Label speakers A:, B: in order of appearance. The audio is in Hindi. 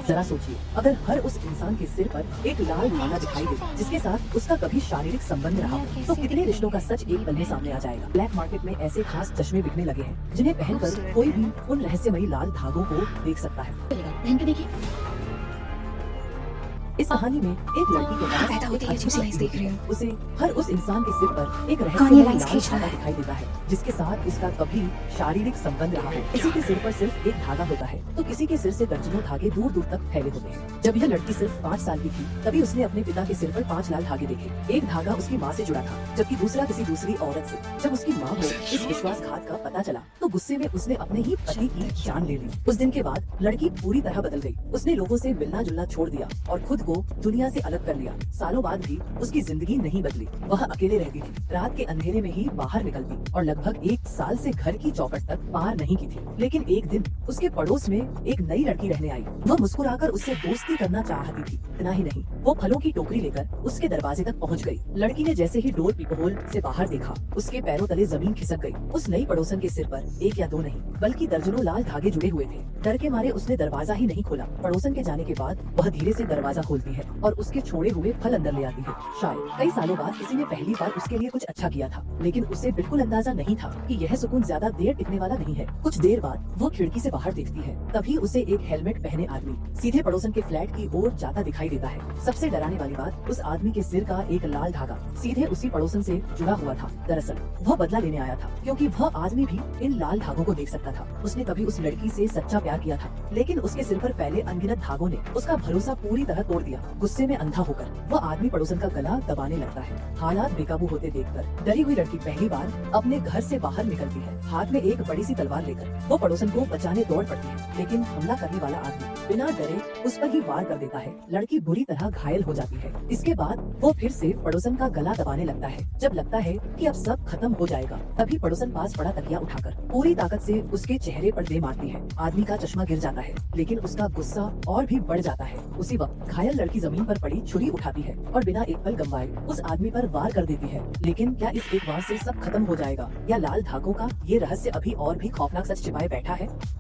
A: जरा सोचिए, अगर हर उस इंसान के सिर पर एक लाल धागा दिखाई दे जिसके साथ उसका कभी शारीरिक संबंध रहा हो, तो कितने रिश्तों का सच एक पल में सामने आ जाएगा। ब्लैक मार्केट में ऐसे खास चश्मे बिकने लगे हैं जिन्हें पहनकर कोई भी उन रहस्यमयी लाल धागों को देख सकता है।
B: पहन के देखिए।
A: इस कहानी में एक लड़की के पास
B: पैदा होते ही अजीब सी लाइंस देख रही हूँ।
A: उसे हर उस इंसान के सिर पर एक
B: कौन ये
A: रहस्यमयी
B: लाइंस
A: लाल
B: खींच रहा
A: धागा
B: है?
A: दिखाई देता है जिसके साथ इसका कभी शारीरिक संबंध रहा हो। किसी के सिर पर सिर्फ एक धागा होता है तो किसी के सिर से दर्जनों धागे दूर दूर तक फैले होते हैं। जब यह लड़की सिर्फ 5 साल की थी तभी उसने अपने पिता के सिर पर 5 लाल धागे देखे। एक धागा उसकी माँ से जुड़ा था जबकि दूसरा किसी दूसरी औरत से। जब उसकी माँ को इस विश्वासघात का पता चला तो गुस्से में उसने अपने ही पति की जान ले ली। उस दिन के बाद लड़की पूरी तरह बदल गई। उसने लोगों से मिलना जुलना छोड़ दिया और खुद को दुनिया से अलग कर लिया। सालों बाद भी उसकी जिंदगी नहीं बदली। वह अकेले रहती थी, रात के अंधेरे में ही बाहर निकलती और लगभग 1 साल से घर की चौखट तक पार नहीं की थी। लेकिन एक दिन उसके पड़ोस में एक नई लड़की रहने आई। वह मुस्कुराकर उससे दोस्ती करना चाहती थी। इतना ही नहीं, वो फलों की टोकरी लेकर उसके दरवाजे तक पहुंच गई। लड़की ने जैसे ही डोर पीपहोल से बाहर देखा, उसके पैरों तले जमीन खिसक गई। उस नई पड़ोसन के सिर पर 1 या 2 नहीं बल्कि दर्जनों लाल धागे जुड़े हुए थे। डर के मारे उसने दरवाजा ही नहीं खोला। पड़ोसन के जाने के बाद वह धीरे से दरवाजा खोलती है और उसके छोड़े हुए फल अंदर ले आती है। शायद कई सालों बाद किसी ने पहली बार उसके लिए कुछ अच्छा किया था, लेकिन उसे बिल्कुल अंदाजा नहीं था कि यह सुकून ज्यादा देर टिकने वाला नहीं है। कुछ देर बाद वो खिड़की से बाहर देखती है, तभी उसे एक हेलमेट पहने आदमी सीधे पड़ोसन के फ्लैट की ओर जाता दिखाई देता है। सबसे डराने वाली बात, उस आदमी के सिर का एक लाल धागा सीधे उसी पड़ोसन से जुड़ा हुआ था। दरअसल वह बदला लेने आया था, क्योंकि वह आदमी भी इन लाल धागों को देख सकता था। उसने कभी उस लड़की से सच्चा प्यार किया था, लेकिन उसके सिर पर फैले अनगिनत धागों ने उसका भरोसा पूरी तरह तोड़ दिया। गुस्से में अंधा होकर वह आदमी पड़ोसन का गला दबाने लगता है। हालात बेकाबू होते देखकर डरी हुई लड़की पहली बार अपने घर से बाहर निकलती है। हाथ में एक बड़ी सी तलवार लेकर वो पड़ोसन को बचाने दौड़ पड़ती है, लेकिन हमला करने वाला आदमी बिना डरे उस पर ही वार कर देता है। लड़की बुरी तरह घायल हो जाती है। इसके बाद वो फिर से पड़ोसन का गला दबाने लगता है। जब लगता है कि अब सब खत्म हो जाएगा, तभी पड़ोसन पास पड़ा तकिया उठाकर पूरी ताकत से उसके चेहरे पर दे मारती है। आदमी का चश्मा गिर जाता है, लेकिन उसका गुस्सा और भी बढ़ जाता है। उसी वक्त घायल लड़की जमीन पर पड़ी छुरी उठाती है और बिना एक पल गंवाए उस आदमी पर वार कर देती है। लेकिन क्या इस एक वार से सब खत्म हो जाएगा, या लाल धागों का ये रहस्य अभी और भी खौफनाक सच छिपाए बैठा है?